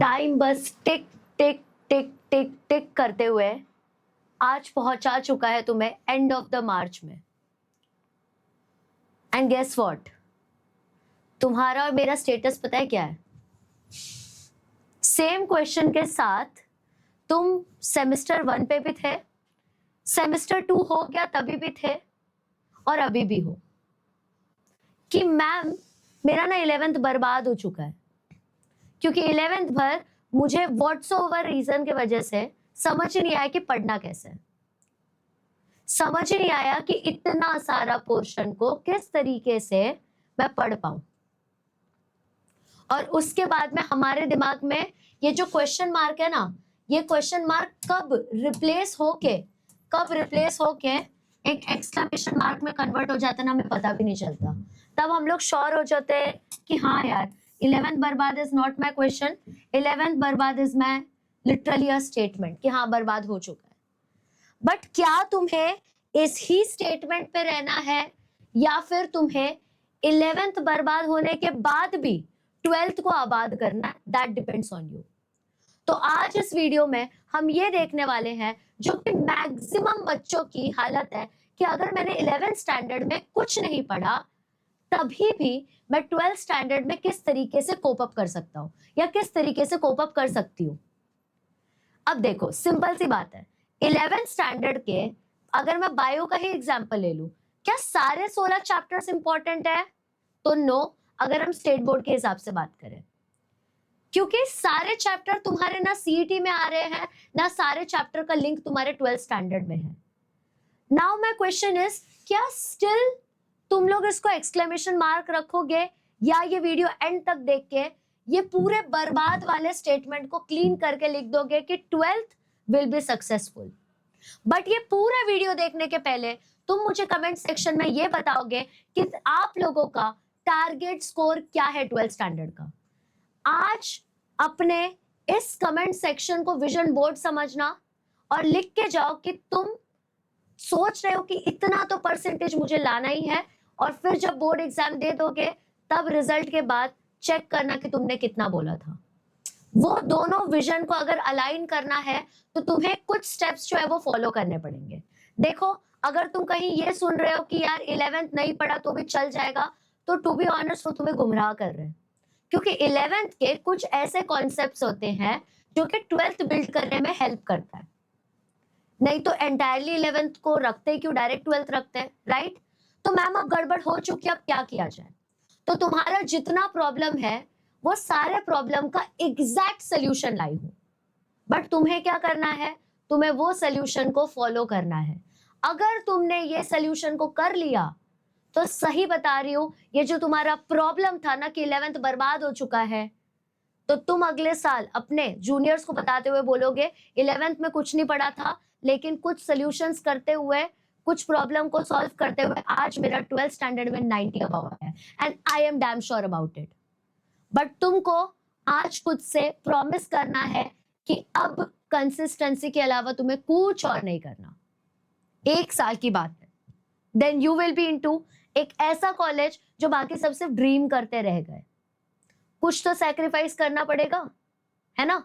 Time बस टिक टिक टिक टिक टिक करते हुए आज पहुंचा चुका है तुम्हें एंड ऑफ द मार्च में। एंड गेस व्हाट, तुम्हारा और मेरा स्टेटस पता है क्या है? सेम क्वेश्चन के साथ तुम सेमेस्टर 1 पे भी थे, सेमेस्टर 2 हो गया तभी भी थे, और अभी भी हो कि मैम मेरा ना 11th बर्बाद हो चुका है, क्योंकि 11th भर मुझे व्हाट्सओवर रीजन की वजह से समझ ही नहीं आया कि पढ़ना कैसे है। समझ ही नहीं आया कि इतना सारा पोर्शन को किस तरीके से मैं पढ़ पाऊं। और उसके बाद में हमारे दिमाग में ये जो क्वेश्चन मार्क है ना, ये क्वेश्चन मार्क कब रिप्लेस होके एक एक्सक्लेमेशन मार्क में कन्वर्ट हो जाता है ना, हमें पता भी नहीं चलता। तब हम लोग श्योर हो जाते हैं कि हाँ यार, 11th बर्बाद is not my question, 11th बर्बाद is my literally a statement कि हाँ बर्बाद हो चुका है। बट क्या तुम्हें इस ही स्टेटमेंट पे रहना है या फिर तुम्हें 11th बर्बाद होने के बाद भी 12th को आबाद करना है? That depends on you. तो आज इस वीडियो में हम ये देखने वाले हैं, जो कि मैक्सिमम बच्चों की हालत है, कि अगर मैंने 11th स्टैंडर्ड में कुछ नहीं पढ़ा तभी भी मैं 12th स्टैंडर्ड में किस तरीके से कोप अप कर सकता हूं या किस तरीके से कोप अप कर सकती हूं। अब देखो, सिंपल सी बात है, 11th स्टैंडर्ड के अगर मैं बायो का ही एग्जांपल ले लूं, क्या सारे 16 चैप्टर्स इंपॉर्टेंट है? तो नो, अगर हम स्टेट बोर्ड के हिसाब से बात करें, क्योंकि सारे चैप्टर तुम्हारे ना सीईटी में आ रहे हैं, ना सारे चैप्टर का लिंक तुम्हारे 12th स्टैंडर्ड में है। नाउ माय क्वेश्चन इज, क्या स्टिल तुम लोग इसको एक्सक्लेमेशन मार्क रखोगे या ये वीडियो एंड तक देख के ये पूरे बर्बाद वाले स्टेटमेंट को क्लीन करके लिख दोगे कि 12th will be successful? But ये पूरा वीडियो देखने के पहले तुम मुझे कमेंट सेक्शन में ये बताओगे कि आप लोगों का टारगेट स्कोर क्या है 12th स्टैंडर्ड का। आज अपने इस कमेंट सेक्शन को विजन बोर्ड समझना और लिख के जाओ कि तुम सोच रहे हो कि इतना तो परसेंटेज मुझे लाना ही है, और फिर जब बोर्ड एग्जाम दे दोगे तब रिजल्ट के बाद चेक करना कि तुमने कितना बोला था। वो दोनों विजन को अगर अलाइन करना है तो तुम्हें कुछ स्टेप्स जो है वो फॉलो करने पड़ेंगे। देखो, अगर तुम कहीं ये सुन रहे हो कि यार 11th नहीं पढ़ा तो भी चल जाएगा, तो टू बी ऑनेस्ट वो तुम्हें गुमराह कर रहे हैं, क्योंकि 11th के कुछ ऐसे कॉन्सेप्ट्स होते हैं जो कि 12th बिल्ड करने में हेल्प करता है। नहीं तो एंटायरली 11th को रखते ही क्यों, डायरेक्ट 12th रखते हैं, राइट? तो मैम अब गड़बड़ हो चुकी है, अब क्या किया जाए? तो तुम्हारा जितना प्रॉब्लम है वो सारे प्रॉब्लम का एग्जैक्ट सोल्यूशन लाई हूं, बट तुम्हें क्या करना है? तुम्हें वो सोल्यूशन को फॉलो करना है। अगर तुमने ये सोल्यूशन को कर लिया तो सही बता रही हूं, ये जो तुम्हारा प्रॉब्लम था ना कि 11th बर्बाद हो चुका है, तो तुम अगले साल अपने जूनियर्स को बताते हुए बोलोगे 11th में कुछ नहीं पढ़ा था, लेकिन कुछ सॉल्यूशंस करते हुए, कुछ प्रॉब्लम को सॉल्व करते हुए आज मेरा 12th स्टैंडर्ड में 90 अबव है, and I am damn sure about it. But तुमको आज खुद से प्रॉमिस करना है कि अब कंसिस्टेंसी के अलावा तुम्हें कुछ और नहीं करना। 1 साल की बात है, then you will be into एक ऐसा कॉलेज जो बाकी सब सिर्फ ड्रीम करते रह गए। कुछ तो सैक्रिफाइस करना पड़ेगा, है ना?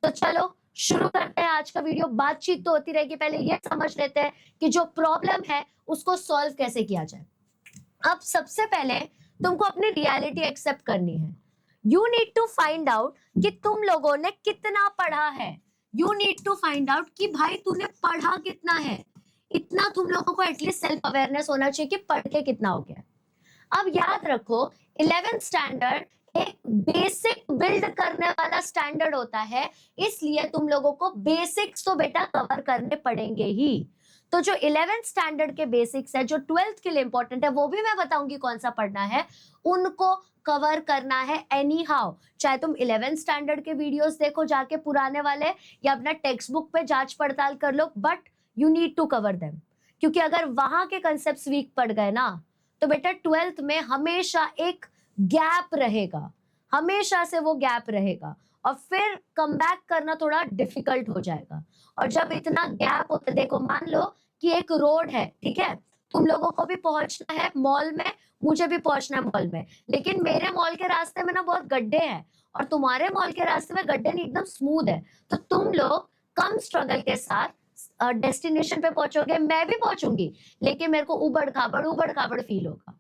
तो चलो शुरू करते हैं आज का वीडियो। बातचीत तो होती रहेगी, पहले ये समझ लेते हैं कि जो प्रॉब्लम है उसको सॉल्व कैसे किया जाए। अब सबसे पहले तुमको अपनी रियलिटी एक्सेप्ट करनी है। You need to find out कि तुम लोगों ने कितना पढ़ा है। You need to find out कि भाई तूने पढ़ा कितना है। इतना तुम लोगों को एटलीस्ट सेल्फ अवेयरनेस होना चाहिए कि पढ़ के कितना हो गया। अब याद रखो, 11th स्टैंडर्ड एक बेसिक बिल्ड करने वाला स्टैंडर्ड होता है, इसलिए तुम लोगों को बेसिक्स तो बेटा कवर करने पड़ेंगे ही। तो जो 11th स्टैंडर्ड के बेसिक्स है, जो 12th के लिए इंपॉर्टेंट है, वो भी मैं बताऊंगी कौन सा पढ़ना है, उनको कवर करना है एनी हाउ। चाहे तुम 11th स्टैंडर्ड के वीडियोस देखो जाके पुराने वाले, या अपना टेक्स्ट बुक पे जांच पड़ताल कर लो, but you need to cover them, क्योंकि अगर वहां के कंसेप्ट वीक पड़ गए ना तो बेटा 12th में हमेशा एक गैप रहेगा, हमेशा से वो गैप रहेगा, और फिर कम बैक करना थोड़ा डिफिकल्ट हो जाएगा। और जब इतना गैप होता है, देखो मान लो कि एक रोड है, ठीक है, तुम लोगों को भी पहुंचना है मॉल में, मुझे भी पहुंचना है मॉल में, लेकिन मेरे मॉल के रास्ते में ना बहुत गड्ढे हैं और तुम्हारे मॉल के रास्ते में गड्ढे नहीं, एकदम स्मूथ है। तो तुम लोग कम स्ट्रगल के साथ डेस्टिनेशन पे पहुंचोगे, मैं भी पहुंचूंगी, लेकिन मेरे को उबड़ खाबड़ फील होगा।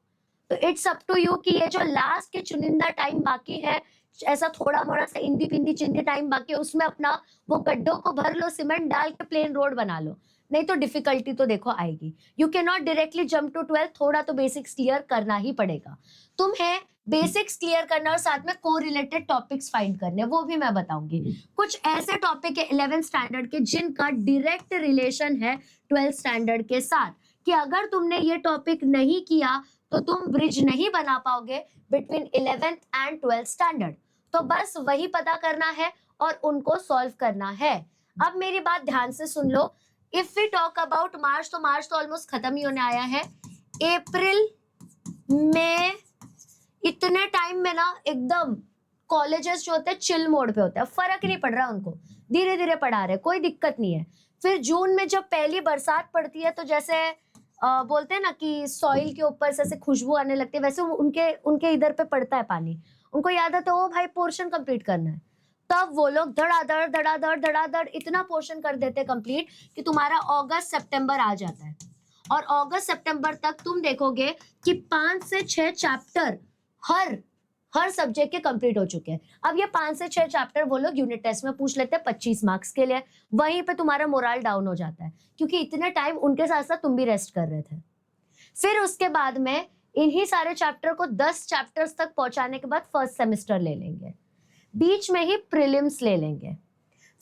तो इट्स अप टू यू कि ये जो लास्ट के चुनिंदा टाइम बाकी है, ऐसा थोड़ा मोड़ा सा इंदी पिंदी चिंदी टाइम बाकी है, उसमें अपना वो गड्ढों को भर लो, सीमेंट डाल के प्लेन रोड बना लो। नहीं तो डिफिकल्टी तो देखो आएगी। You can not directly jump to 12, थोड़ा तो बेसिक्स क्लियर करना ही पड़ेगा। तुम्हें बेसिक्स क्लियर करना और साथ में को रिलेटेड टॉपिक्स फाइंड करने, वो भी मैं बताऊंगी। कुछ ऐसे टॉपिक है 11th स्टैंडर्ड के जिनका डायरेक्ट रिलेशन है 12th स्टैंडर्ड के साथ, कि अगर तुमने ये टॉपिक नहीं किया तो तुम ब्रिज नहीं बना पाओगे between 11th and 12th standard. तो बस वही पता करना है और उनको सॉल्व करना है। अब मेरी बात ध्यान से सुन लो। इफ वी टॉक अबाउट मार्च, तो मार्च तो ऑलमोस्ट खत्म ही होने आया है। अप्रैल मई इतने टाइम में ना एकदम कॉलेजेस जो होते हैं चिल मोड पे होते हैं, फर्क नहीं पड़ रहा उनको, धीरे धीरे पढ़ा रहे, कोई दिक्कत नहीं है। फिर जून में जब पहली बरसात पड़ती है तो जैसे बोलते हैं ना कि सॉइल के ऊपर से ऐसे खुशबू आने लगती है, वैसे उनके उनके इधर पे पड़ता है पानी, उनको याद आता है ओ भाई पोर्शन कंप्लीट करना है, तब वो लोग धड़ाधड़ इतना पोर्शन कर देते हैं कंप्लीट कि तुम्हारा अगस्त सितंबर आ जाता है। और अगस्त सितंबर तक तुम देखोगे कि 5 से 6 चैप्टर हर सब्जेक्ट के कंप्लीट हो चुके हैं। अब ये 5 से 6 चैप्टर वो लोग यूनिट टेस्ट में पूछ लेते हैं 25 मार्क्स के लिए। वहीं पे तुम्हारा मोरल डाउन हो जाता है, क्योंकि इतने टाइम उनके साथ साथ तुम भी रेस्ट कर रहे थे। फिर उसके बाद में इन्हीं सारे चैप्टर को 10 चैप्टर्स तक पहुंचाने के बाद फर्स्ट सेमेस्टर ले लेंगे, बीच में ही प्रीलिम्स ले लेंगे।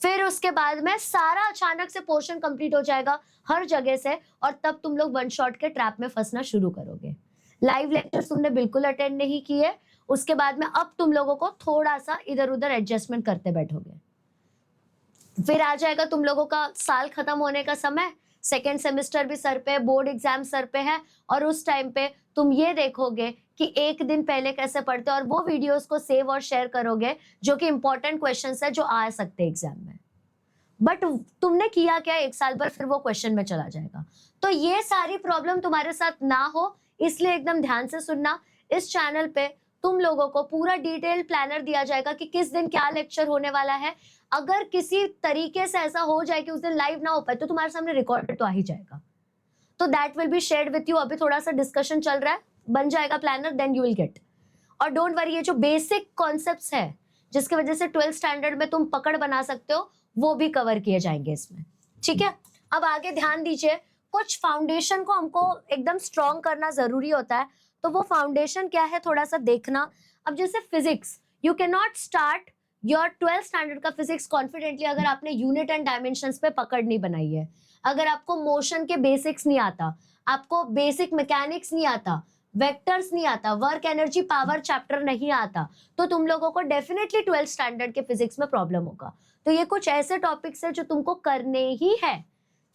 फिर उसके बाद में सारा अचानक से पोर्शन कंप्लीट हो जाएगा हर जगह से, और तब तुम लोग वन शॉट के ट्रैप में फंसना शुरू करोगे। लाइव लेक्चर्स तुमने बिल्कुल अटेंड नहीं किए, उसके बाद में अब तुम लोगों को थोड़ा सा इधर उधर एडजस्टमेंट करते बैठोगे। फिर आ जाएगा तुम लोगों का साल खत्म होने का समय, सेकेंड सेमेस्टर भी सर पे, बोर्ड एग्जाम सर पे है, और उस टाइम पे तुम ये देखोगे कि एक दिन पहले कैसे पढ़ते हो और वो वीडियोस को सेव और शेयर करोगे जो कि इंपॉर्टेंट क्वेश्चंस है जो आ सकते हैं एग्जाम में। बट तुमने किया क्या, एक साल पर फिर वो क्वेश्चन में चला जाएगा। तो ये सारी प्रॉब्लम तुम्हारे साथ ना हो, इसलिए एकदम ध्यान से सुनना। इस चैनल पे तुम लोगों को पूरा डिटेल प्लानर दिया जाएगा कि किस दिन क्या लेक्चर होने वाला है। अगर किसी तरीके से ऐसा हो जाए कि उस दिन लाइव ना हो पाए तो तुम्हारे सामने रिकॉर्डेड तो आ ही जाएगा, तो that will be shared with you. अभी थोड़ा सा डिस्कशन चल रहा है, बन जाएगा planner, then you will get. और डोंट वरी, ये जो बेसिक कॉन्सेप्ट्स है जिसकी वजह से 12th स्टैंडर्ड में तुम पकड़ बना सकते हो, वो भी कवर किए जाएंगे इसमें, ठीक है। अब आगे ध्यान दीजिए, कुछ फाउंडेशन को हमको एकदम स्ट्रॉन्ग करना जरूरी होता है, तो वो फाउंडेशन क्या है थोड़ा सा देखना। अब जैसे physics, you can not start your 12th standard का फिजिक्स कॉन्फिडेंटली अगर आपने यूनिट एंड डायमेंशंस पे पकड़ नहीं बनाई है, अगर आपको मोशन के बेसिक्स नहीं आता, आपको बेसिक मैकेनिक्स नहीं आता, वेक्टर्स नहीं आता, वर्क एनर्जी पावर चैप्टर नहीं आता, तो तुम लोगों को डेफिनेटली 12th स्टैंडर्ड के फिजिक्स में प्रॉब्लम होगा। तो ये कुछ ऐसे टॉपिक्स है जो तुमको करने ही है,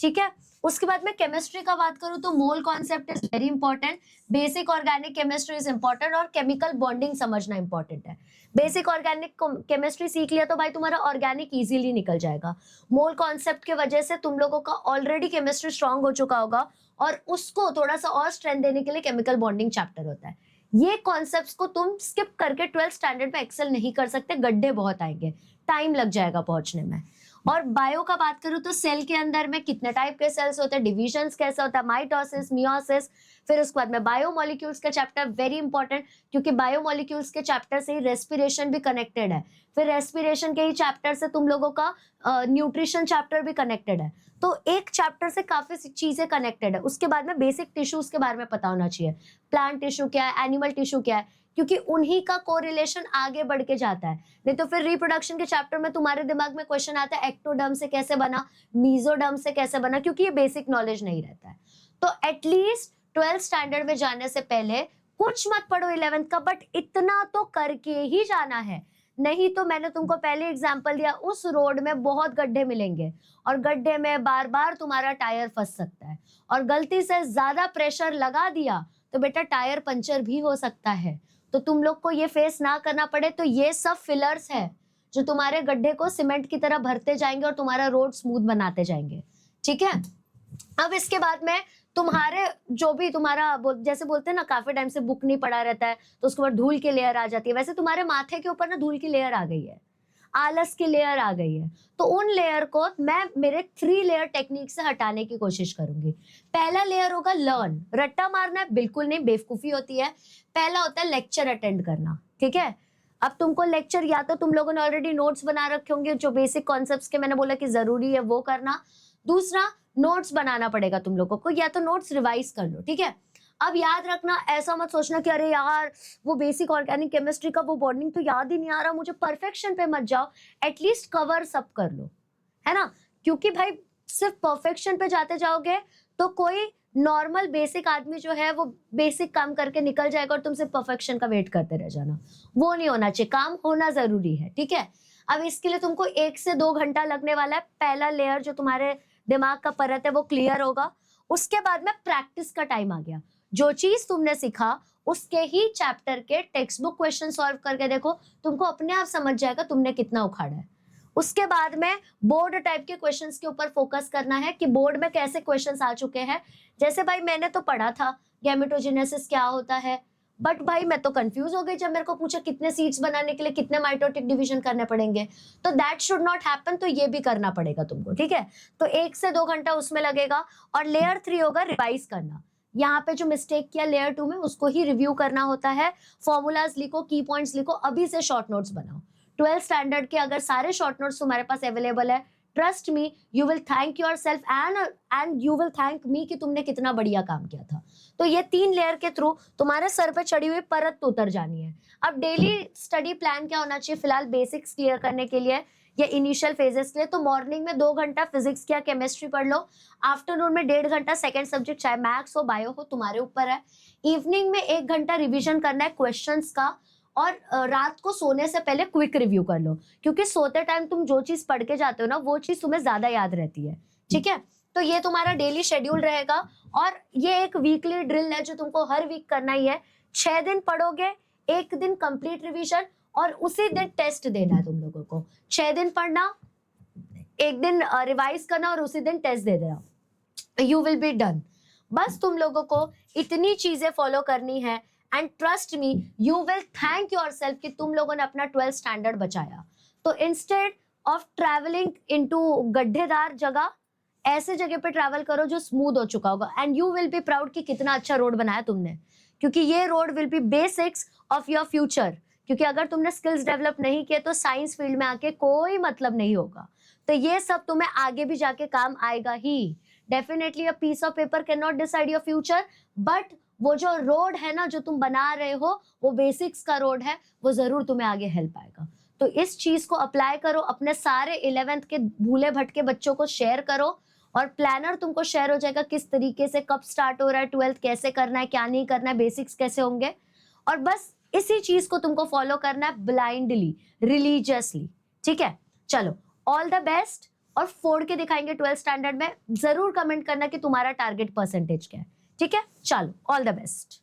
ठीक है। उसके बाद में केमिस्ट्री का बात करूं तो mole concept is very important, basic organic chemistry is important, और केमिकल बॉन्डिंग समझना इंपॉर्टेंट है। बेसिक ऑर्गेनिक केमिस्ट्री सीख लिया तो भाई तुम्हारा ऑर्गेनिक इजीली निकल जाएगा। मोल कॉन्सेप्ट के वजह से तुम लोगों का ऑलरेडी केमिस्ट्री स्ट्रांग हो चुका होगा, और उसको थोड़ा सा और स्ट्रेंथ देने के लिए केमिकल बॉन्डिंग चैप्टर होता है। ये कॉन्सेप्ट्स को तुम स्किप करके 12th स्टैंडर्ड में एक्सेल नहीं कर सकते, गड्ढे बहुत आएंगे, टाइम लग जाएगा पहुंचने में। और बायो का बात करूं तो सेल के अंदर में कितने टाइप के सेल्स होते हैं, डिविजन्स कैसे होता है, माइटोसिस, मियोसिस। फिर उसके बाद में बायोमोलिक्यूल्स का चैप्टर वेरी इंपॉर्टेंट, क्योंकि बायोमोलिक्यूल्स के चैप्टर से ही रेस्पिरेशन भी कनेक्टेड है। फिर रेस्पिरेशन के ही चैप्टर से तुम लोगों का न्यूट्रिशन चैप्टर भी कनेक्टेड है। तो एक चैप्टर से काफी चीजें कनेक्टेड है। उसके बाद में बेसिक टिश्यूज के बारे में पता होना चाहिए, प्लांट टिश्यू क्या है, एनिमल टिश्यू क्या है, क्योंकि उन्हीं का कोरिलेशन आगे बढ़ के जाता है। नहीं तो फिर रिप्रोडक्शन के चैप्टर में तुम्हारे दिमाग में क्वेश्चन आता है एक्टोडर्म से कैसे बना, मीजोडर्म से कैसे बना, क्योंकि ये बेसिक नॉलेज नहीं रहता है। तो एटलीस्ट 12th स्टैंडर्ड में जाने से पहले कुछ मत पढ़ो 11th का, बट इतना तो करके ही जाना है। नहीं तो मैंने तुमको पहले एग्जांपल दिया, उस रोड में बहुत गड्ढे मिलेंगे और गड्ढे में बार बार तुम्हारा टायर फंस सकता है, और गलती से ज्यादा प्रेशर लगा दिया तो बेटा टायर पंचर भी हो सकता है। तो तुम लोग को ये फेस ना करना पड़े। तो ये सब फिलर्स है जो तुम्हारे गड्ढे को सीमेंट की तरह भरते जाएंगे और तुम्हारा रोड स्मूथ बनाते जाएंगे, ठीक है। अब इसके बाद में तुम्हारे जो भी तुम्हारा जैसे बोलते हैं ना, काफी टाइम से बुक नहीं पढ़ा रहता है तो उसके बाद धूल की लेयर आ जाती है, वैसे तुम्हारे माथे के ऊपर ना धूल की लेयर आ गई है, आलस की लेयर आ गई है। तो उन लेयर को मैं मेरे 3 लेयर टेक्निक से हटाने की कोशिश करूंगी। पहला लेयर होगा लर्न, रट्टा मारना है बिल्कुल नहीं, बेवकूफी होती है। पहला होता है लेक्चर अटेंड करना, ठीक है। अब तुमको लेक्चर, या तो तुम लोगों ने ऑलरेडी नोट्स बना रखे होंगे, जो बेसिक कॉन्सेप्ट्स के मैंने बोला कि जरूरी है वो करना। दूसरा, नोट्स बनाना पड़ेगा तुम लोगों को, या तो नोट्स रिवाइज कर लो, ठीक है। अब याद रखना, ऐसा मत सोचना कि अरे यार वो बेसिक ऑर्गेनिक केमिस्ट्री का वो बॉन्डिंग तो याद ही नहीं आ रहा मुझे, परफेक्शन पे मत जाओ, एटलीस्ट कवर सब कर लो, है ना। क्योंकि भाई सिर्फ परफेक्शन पे जाते जाओगे तो कोई नॉर्मल बेसिक आदमी जो है वो बेसिक काम करके निकल जाएगा और तुम सिर्फ परफेक्शन का वेट करते रह जाना, वो नहीं होना चाहिए, काम होना जरूरी है, ठीक है। अब इसके लिए तुमको 1 से 2 घंटा लगने वाला है। पहला लेयर जो तुम्हारे दिमाग का परत है वो क्लियर होगा। उसके बाद में प्रैक्टिस का टाइम आ गया। जो चीज तुमने सीखा उसके ही चैप्टर के टेक्स्ट बुक क्वेश्चन सॉल्व करके देखो, तुमको अपने आप समझ जाएगा तुमने कितना उखाड़ा है। उसके बाद में बोर्ड टाइप के क्वेश्चंस के ऊपर फोकस करना है कि बोर्ड में कैसे क्वेश्चंस आ चुके हैं। जैसे भाई मैंने तो पढ़ा था गैमेटोजेनेसिस क्या होता है, बट भाई मैं तो कंफ्यूज हो गई जब मेरे को पूछा कितने सीड्स बनाने के लिए कितने माइटोटिक डिवीजन करने पड़ेंगे। तो दैट शुड नॉट हैपन, तो ये भी करना पड़ेगा तुमको, ठीक है। तो 1 से 2 घंटा उसमें लगेगा। और लेयर 3 होगा रिवाइज करना। यहाँ पे जो मिस्टेक किया लेयर 2 में उसको ही रिव्यू करना होता है। फॉर्मूलाज लिखो, की पॉइंट्स लिखो, अभी से शॉर्ट नोट्स बनाओ। 12 स्टैंडर्ड के अगर सारे शॉर्ट नोट्स तुम्हारे पास अवेलेबल है, trust me you will thank your self and you will thank me कि तुमने कितना बढ़िया काम किया था। तो ये 3 लेयर के थ्रू तुम्हारे सर पे चढ़ी हुई परत तो उतर जानी है। अब डेली स्टडी प्लान क्या होना चाहिए फिलहाल बेसिक्स क्लियर करने के लिए या इनिशियल फेजेस के लिए, तो मॉर्निंग में 2 घंटा फिजिक्स या केमिस्ट्री पढ़ लो, आफ्टरनून में 1.5 घंटा सेकंड सब्जेक्ट चाहे मैथ्स हो बायो हो तुम्हारे ऊपर है, इवनिंग में 1 घंटा रिविजन करना है क्वेश्चंस का, और रात को सोने से पहले क्विक रिव्यू कर लो, क्योंकि सोते टाइम तुम जो चीज पढ़ के जाते हो ना वो चीज तुम्हें ज्यादा याद रहती है, ठीक है। तो ये तुम्हारा डेली शेड्यूल रहेगा और ये एक वीकली ड्रिल है जो तुमको हर वीक करना ही है। 6 दिन पढ़ोगे, 1 दिन कंप्लीट रिवीजन और उसी दिन टेस्ट देना है तुम लोगों को। 6 दिन पढ़ना, 1 दिन रिवाइज करना और उसी दिन टेस्ट दे देना, यू विल बी डन। बस तुम लोगों को इतनी चीजें फॉलो करनी है and trust me you will thank yourself कि तुम लोगों ने अपना 12th स्टैंडर्ड बचाया। तो इंस्टेड ऑफ ट्रैवलिंग इनटू गड्ढेदार जगह, ऐसे जगह पे ट्रैवल करो जो स्मूथ हो चुका होगा and you will be proud कि कितना अच्छा रोड बनाया तुमने, क्योंकि ये road will be basics of your future. क्योंकि अगर तुमने स्किल्स डेवलप नहीं किए तो साइंस फील्ड में आके कोई मतलब नहीं होगा। तो ये सब तुम्हें आगे भी जाके काम आएगा ही। Definitely a piece of paper can not decide your future, but वो जो रोड है ना जो तुम बना रहे हो वो बेसिक्स का रोड है, वो जरूर तुम्हें आगे हेल्प आएगा। तो इस चीज को अप्लाई करो, अपने सारे 11th के भूले भटके बच्चों को शेयर करो और प्लानर तुमको शेयर हो जाएगा किस तरीके से कब स्टार्ट हो रहा है 12th, कैसे करना है क्या नहीं करना है, बेसिक्स कैसे होंगे। और बस इसी चीज को तुमको फॉलो करना है ब्लाइंडली, रिलीजियसली, ठीक है। चलो ऑल द बेस्ट, और फोड़ के दिखाएंगे 12th स्टैंडर्ड में। जरूर कमेंट करना कि तुम्हारा टारगेट परसेंटेज क्या है, ठीक है। चलो ऑल द बेस्ट।